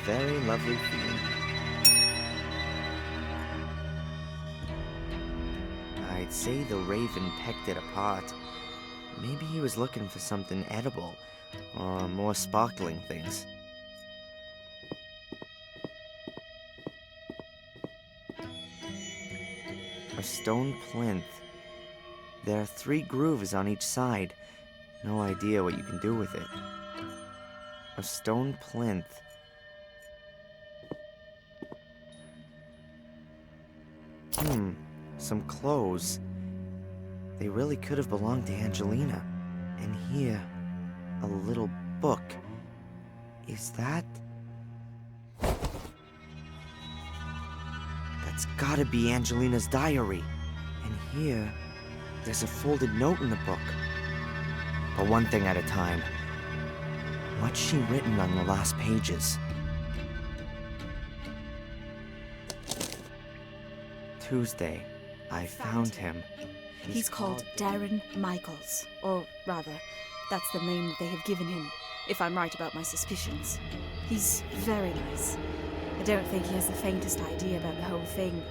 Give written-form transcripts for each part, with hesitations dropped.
very lovely theme. I'd say the raven pecked it apart. Maybe he was looking for something edible, or more sparkling things. A stone plinth. There are 3 grooves on each side. No idea what you can do with it. A stone plinth. Some clothes. They really could have belonged to Angelina. And here, a little book. Is that... That's gotta be Angelina's diary. And here, there's a folded note in the book. But one thing at a time. What's she written on the last pages? Tuesday, I found him. He's called Darren Michaels. Or rather, that's the name that they have given him, if I'm right about my suspicions. He's very nice. I don't think he has the faintest idea about the whole thing.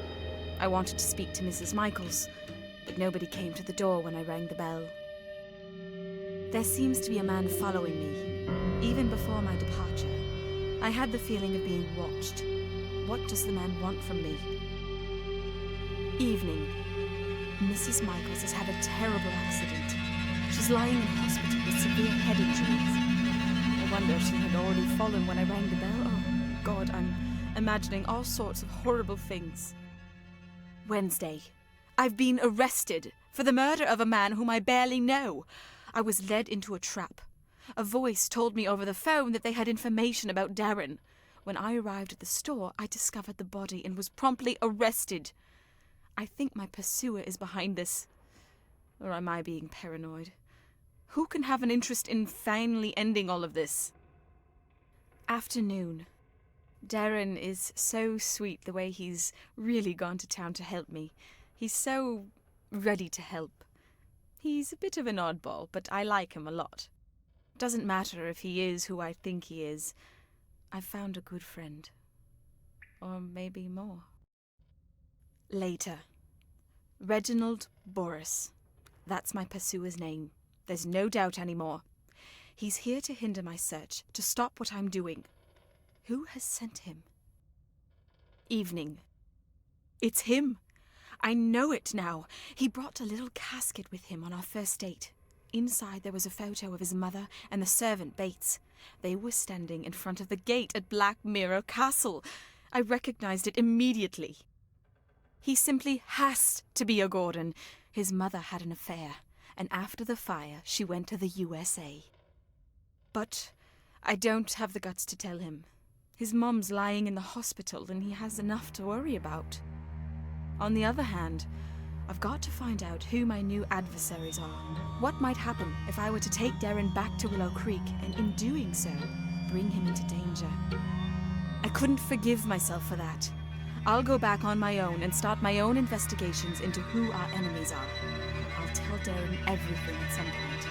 I wanted to speak to Mrs. Michaels, but nobody came to the door when I rang the bell. There seems to be a man following me. Even before my departure, I had the feeling of being watched. What does the man want from me? Evening. Mrs. Michaels has had a terrible accident. She's lying in hospital with severe head injuries. I wonder if she had already fallen when I rang the bell. Oh, God, I'm imagining all sorts of horrible things. Wednesday. I've been arrested for the murder of a man whom I barely know. I was led into a trap. A voice told me over the phone that they had information about Darren. When I arrived at the store, I discovered the body and was promptly arrested. I think my pursuer is behind this. Or am I being paranoid? Who can have an interest in finally ending all of this? Afternoon. Darren is so sweet the way he's really gone to town to help me. He's so ready to help. He's a bit of an oddball, but I like him a lot. Doesn't matter if he is who I think he is. I've found a good friend. Or maybe more. Later. Reginald Boris. That's my pursuer's name. There's no doubt anymore. He's here to hinder my search, to stop what I'm doing. Who has sent him? Evening. It's him. I know it now. He brought a little casket with him on our first date. Inside there was a photo of his mother and the servant Bates. They were standing in front of the gate at Black Mirror Castle. I recognized it immediately. He simply has to be a Gordon. His mother had an affair, and after the fire, she went to the USA. But I don't have the guts to tell him. His mom's lying in the hospital, and he has enough to worry about. On the other hand, I've got to find out who my new adversaries are. What might happen if I were to take Darren back to Willow Creek, and in doing so, bring him into danger? I couldn't forgive myself for that. I'll go back on my own and start my own investigations into who our enemies are. I'll tell Darren everything at some point.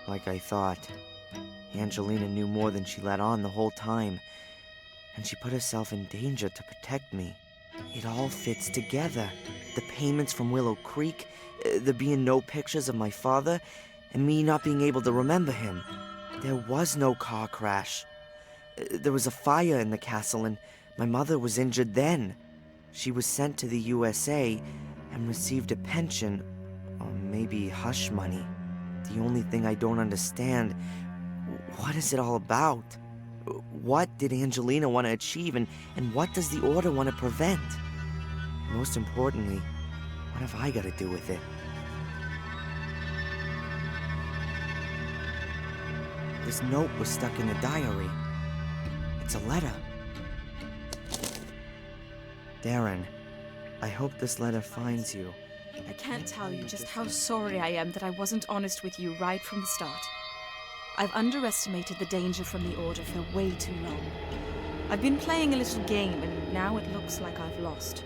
Like I thought, Angelina knew more than she let on the whole time, and she put herself in danger to protect me. It all fits together. The payments from Willow Creek, there being no pictures of my father, and me not being able to remember him. There was no car crash. There was a fire in the castle, and my mother was injured then. She was sent to the USA and received a pension, or maybe hush money. The only thing I don't understand, what is it all about? What did Angelina want to achieve, and what does the Order want to prevent? Most importantly, what have I got to do with it? This note was stuck in the diary. It's a letter. Darren, I hope this letter finds you. I can't tell you just how sorry I am that I wasn't honest with you right from the start. I've underestimated the danger from the Order for way too long. I've been playing a little game, and now it looks like I've lost.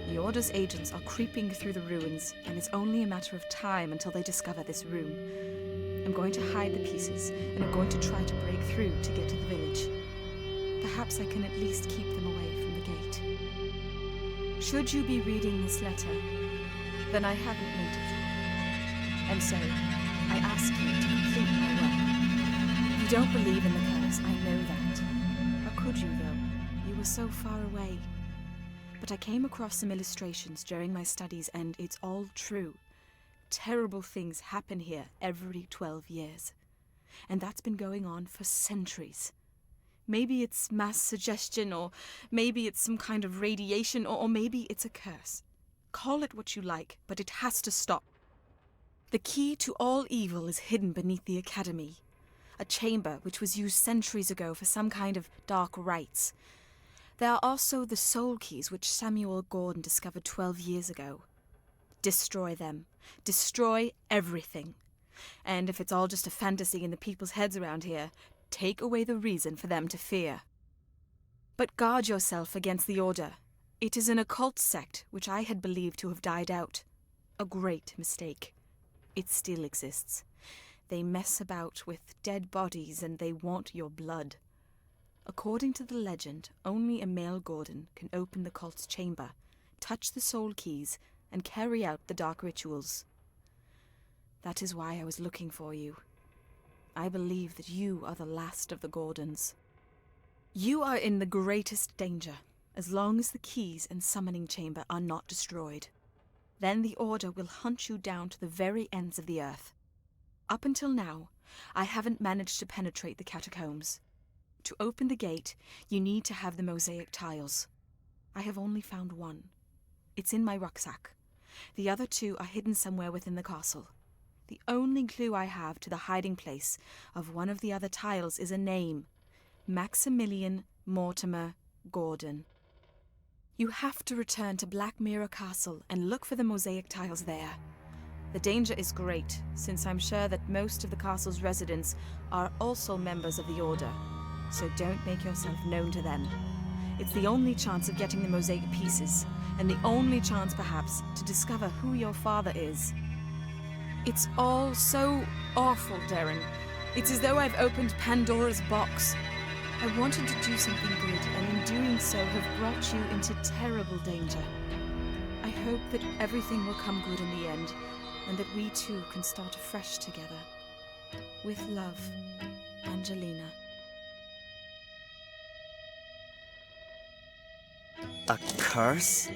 The Order's agents are creeping through the ruins, and it's only a matter of time until they discover this room. I'm going to hide the pieces, and I'm going to try to break through to get to the village. Perhaps I can at least keep them away from the gate. Should you be reading this letter, then I haven't made it. And so, I ask you to complete my work. You don't believe in the curse, I know that. How could you, though? You were so far away. But I came across some illustrations during my studies, and it's all true. Terrible things happen here every 12 years. And that's been going on for centuries. Maybe it's mass suggestion, or maybe it's some kind of radiation, or maybe it's a curse. Call it what you like, but it has to stop. The key to all evil is hidden beneath the academy. A chamber which was used centuries ago for some kind of dark rites. There are also the soul keys which Samuel Gordon discovered 12 years ago. Destroy them. Destroy everything. And if it's all just a fantasy in the people's heads around here, take away the reason for them to fear. But guard yourself against the Order. It is an occult sect which I had believed to have died out. A great mistake. It still exists. They mess about with dead bodies and they want your blood. According to the legend, only a male Gordon can open the cult's chamber, touch the soul keys, and carry out the dark rituals. That is why I was looking for you. I believe that you are the last of the Gordons. You are in the greatest danger, as long as the keys and summoning chamber are not destroyed. Then the Order will hunt you down to the very ends of the earth. Up until now, I haven't managed to penetrate the catacombs. To open the gate, you need to have the mosaic tiles. I have only found one. It's in my rucksack. The other two are hidden somewhere within the castle. The only clue I have to the hiding place of one of the other tiles is a name. Maximilian Mortimer Gordon. You have to return to Black Mirror Castle and look for the mosaic tiles there. The danger is great, since I'm sure that most of the castle's residents are also members of the Order. So don't make yourself known to them. It's the only chance of getting the mosaic pieces, and the only chance, perhaps, to discover who your father is. It's all so awful, Darren. It's as though I've opened Pandora's box. I wanted to do something good, and in doing so have brought you into terrible danger. I hope that everything will come good in the end, and that we too can start afresh together. With love, Angelina. A curse?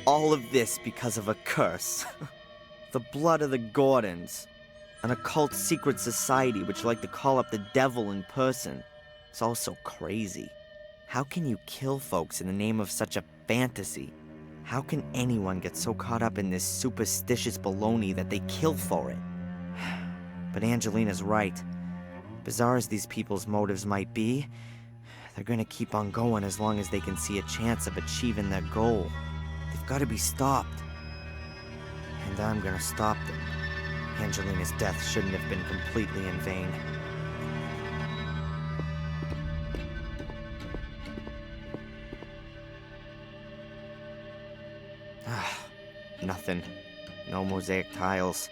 All of this because of a curse. The blood of the Gordons. An occult secret society which like to call up the devil in person. It's all so crazy. How can you kill folks in the name of such a fantasy? How can anyone get so caught up in this superstitious baloney that they kill for it? But Angelina's right. Bizarre as these people's motives might be, they're gonna keep on going as long as they can see a chance of achieving their goal. They've gotta be stopped. And I'm gonna stop them. Angelina's death shouldn't have been completely in vain. Nothing. No mosaic tiles.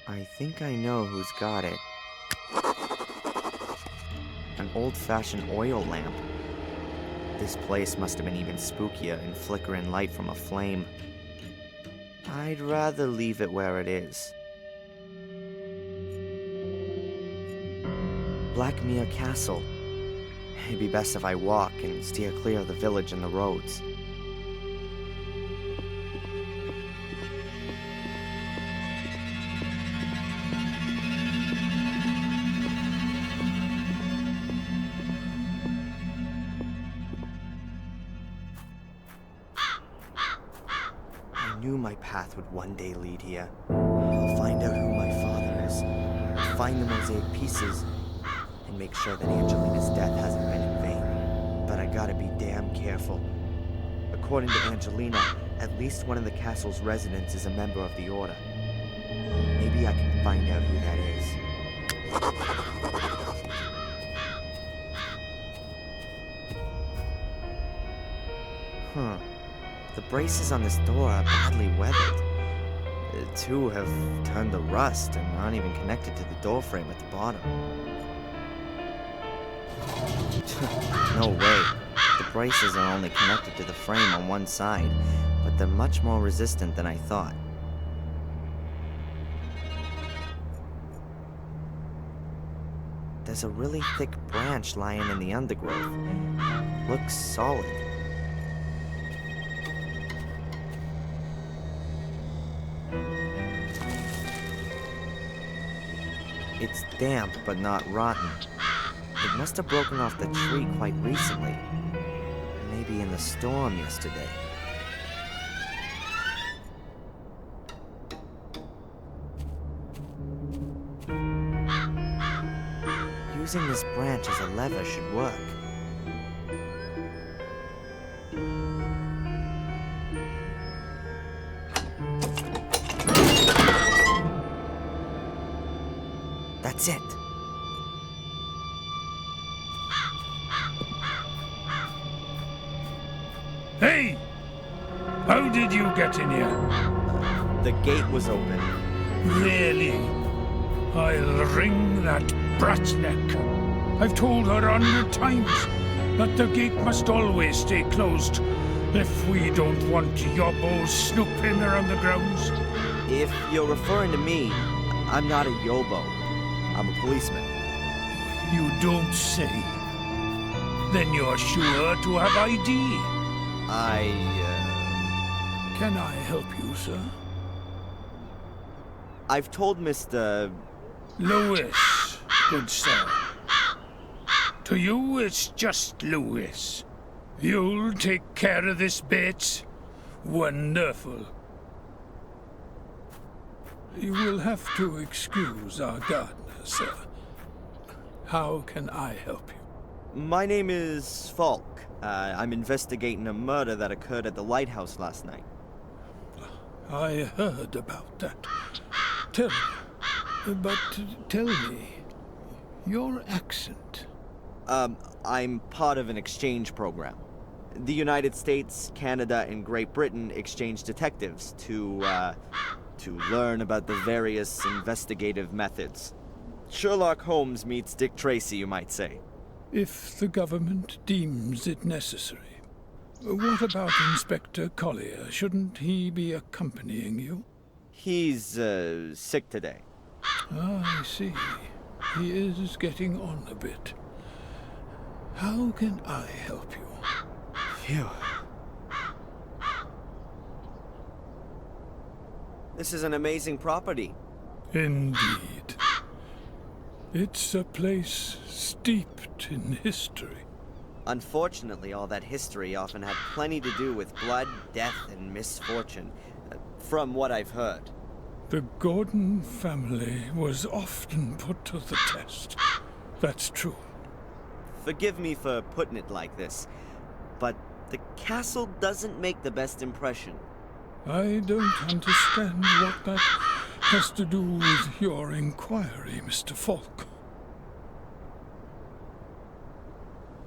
I think I know who's got it. An old-fashioned oil lamp. This place must have been even spookier in flickering light from a flame. I'd rather leave it where it is. Black Mirror Castle. It'd be best if I walk and steer clear of the village and the roads. I knew my path would one day lead here. I'll find out who my father is, find the mosaic pieces, and make sure that Angelina's death hasn't been in vain. But I gotta be damn careful. According to Angelina, at least one of the castle's residents is a member of the Order. Maybe I can find out who that is. The braces on this door are badly weathered. Two have turned to rust and aren't even connected to the door frame at the bottom. No way. The braces are only connected to the frame on one side, but they're much more resistant than I thought. There's a really thick branch lying in the undergrowth. Looks solid. It's damp, but not rotten. It must have broken off the tree quite recently. Maybe in the storm yesterday. Using this branch as a lever should work. That's it. Hey! How did you get in here? The gate was open. Really? I'll wring that brat's neck. I've told her 100 times that the gate must always stay closed if we don't want yobbos snooping around the grounds. If you're referring to me, I'm not a yobo. I'm a policeman. You don't say. Then you're sure to have ID. Can I help you, sir? I've told Mr. Lewis, good sir. To you, it's just Lewis. You'll take care of this bit. Wonderful. You will have to excuse our gardener, sir. How can I help you? My name is Falk. I'm investigating a murder that occurred at the lighthouse last night. I heard about that. Tell me, your accent. I'm part of an exchange program. The United States, Canada, and Great Britain exchange detectives to learn about the various investigative methods. Sherlock Holmes meets Dick Tracy, you might say. If the government deems it necessary. What about Inspector Collier? Shouldn't he be accompanying you? He's, sick today. Ah, I see. He is getting on a bit. How can I help you? Phew. This is an amazing property. Indeed. It's a place steeped in history. Unfortunately, all that history often had plenty to do with blood, death, and misfortune, from what I've heard. The Gordon family was often put to the test. That's true. Forgive me for putting it like this, but the castle doesn't make the best impression. I don't understand what that has to do with your inquiry, Mr. Falk.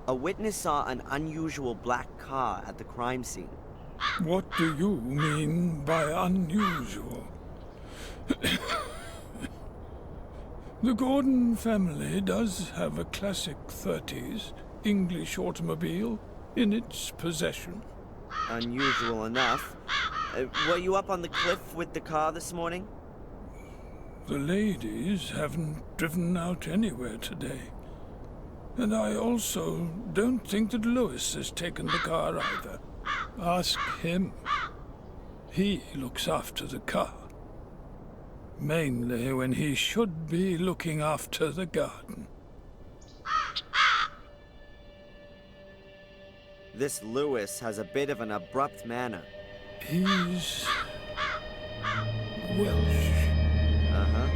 A witness saw an unusual black car at the crime scene. What do you mean by unusual? The Gordon family does have a classic 30s English automobile in its possession. Unusual enough. Were you up on the cliff with the car this morning? The ladies haven't driven out anywhere today. And I also don't think that Lewis has taken the car either. Ask him. He looks after the car. Mainly when he should be looking after the garden. This Lewis has a bit of an abrupt manner. He's Welsh. Uh-huh.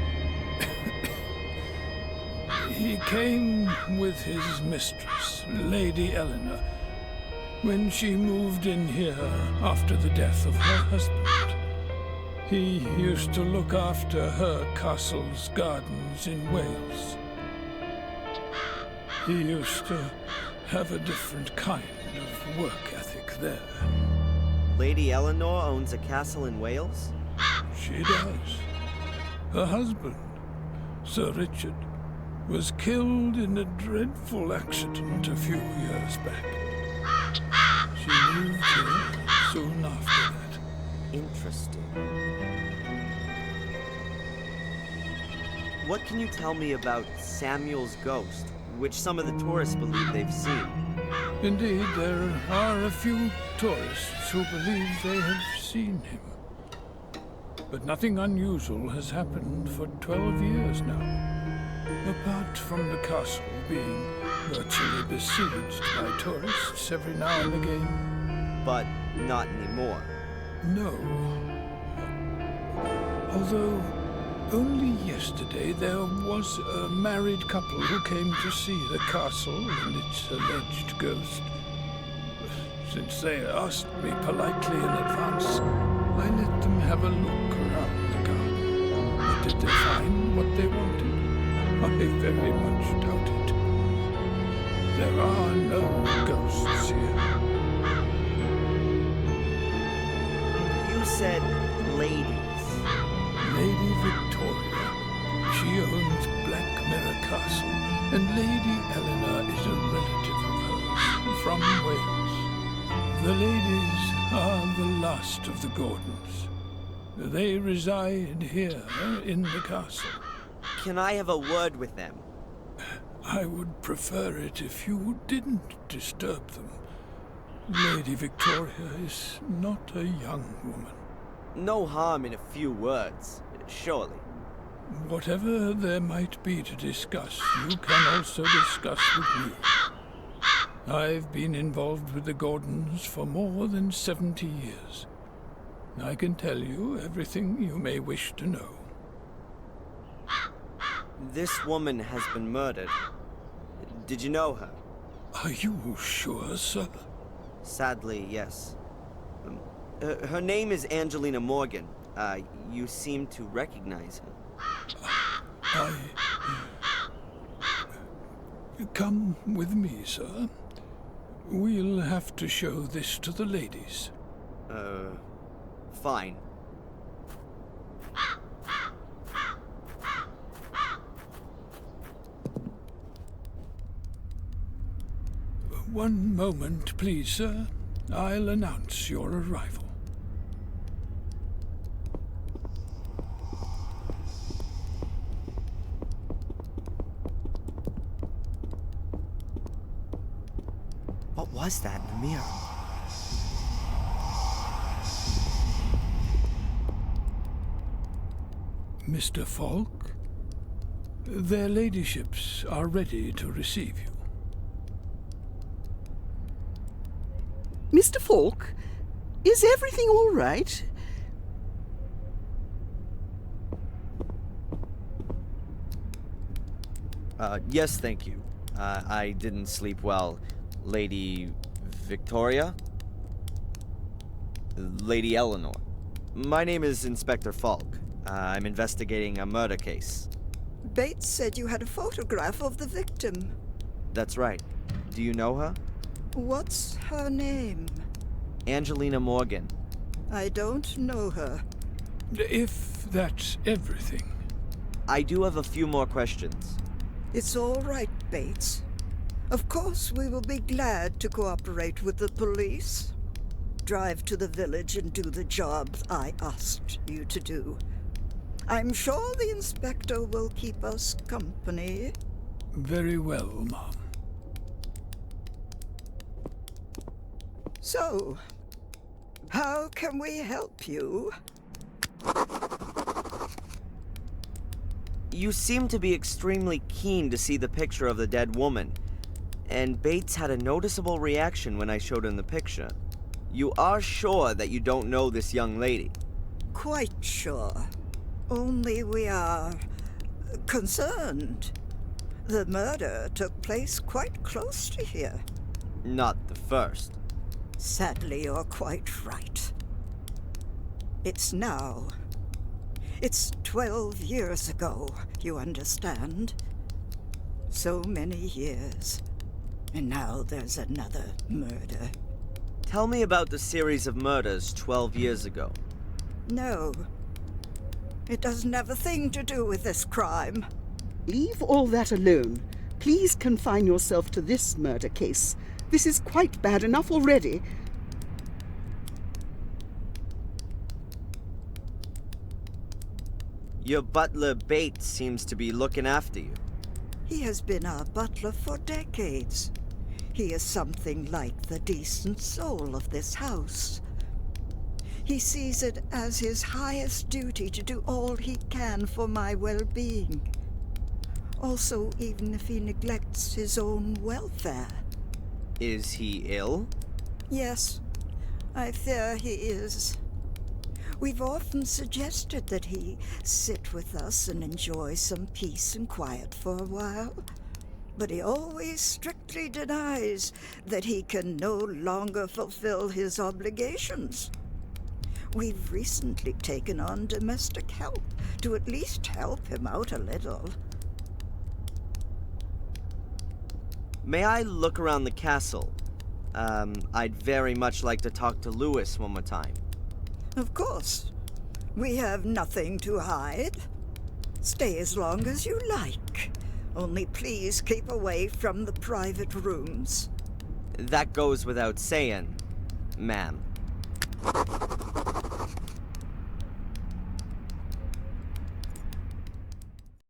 He came with his mistress, Lady Eleanor, when she moved in here after the death of her husband. He used to look after her castle's gardens in Wales. He used to have a different kind of work ethic there. Lady Eleanor owns a castle in Wales? She does. Her husband, Sir Richard, was killed in a dreadful accident a few years back. She moved here soon after that. Interesting. What can you tell me about Samuel's ghost, which some of the tourists believe they've seen? Indeed, there are a few tourists who believe they have seen him. But nothing unusual has happened for 12 years now, apart from the castle being virtually besieged by tourists every now and again. But not anymore. No. Although, only yesterday there was a married couple who came to see the castle and its alleged ghost. Since they asked me politely in advance, I let them have a look around the garden. But did they find what they wanted? I very much doubt it. There are no ghosts here. You said ladies. Lady Victoria. She owns Black Mirror Castle, and Lady Eleanor is a relative of hers from Wales. The ladies are the last of the Gordons. They reside here in the castle. Can I have a word with them? I would prefer it if you didn't disturb them. Lady Victoria is not a young woman. No harm in a few words, surely. Whatever there might be to discuss, you can also discuss with me. I've been involved with the Gordons for more than 70 years. I can tell you everything you may wish to know. This woman has been murdered. Did you know her? Are you sure, sir? Sadly, yes. Her name is Angelina Morgan. You seem to recognize her. Come with me, sir. We'll have to show this to the ladies. Fine. One moment, please, sir. I'll announce your arrival. What was that in the mirror? Mr. Falk, their ladyships are ready to receive you. Mr. Falk, is everything all right? Yes, thank you. I didn't sleep well. Lady Victoria? Lady Eleanor. My name is Inspector Falk. I'm investigating a murder case. Bates said you had a photograph of the victim. That's right. Do you know her? What's her name? Angelina Morgan. I don't know her. If that's everything. I do have a few more questions. It's all right, Bates. Of course, we will be glad to cooperate with the police. Drive to the village and do the job I asked you to do. I'm sure the inspector will keep us company. Very well, Mom. So, how can we help you? You seem to be extremely keen to see the picture of the dead woman, and Bates had a noticeable reaction when I showed him the picture. You are sure that you don't know this young lady? Quite sure. Only we are concerned. The murder took place quite close to here. Not the first. Sadly, you're quite right. It's now. It's 12 years ago, you understand? So many years. And now there's another murder. Tell me about the series of murders 12 years ago. No. It doesn't have a thing to do with this crime. Leave all that alone. Please confine yourself to this murder case. This is quite bad enough already. Your butler Bates seems to be looking after you. He has been our butler for decades. He is something like the decent soul of this house. He sees it as his highest duty to do all he can for my well-being. Also, even if he neglects his own welfare. Is he ill? Yes, I fear he is. We've often suggested that he sit with us and enjoy some peace and quiet for a while. But he always strictly denies that he can no longer fulfill his obligations. We've recently taken on domestic help to at least help him out a little. May I look around the castle? I'd very much like to talk to Lewis one more time. Of course. We have nothing to hide. Stay as long as you like. Only please keep away from the private rooms. That goes without saying, ma'am.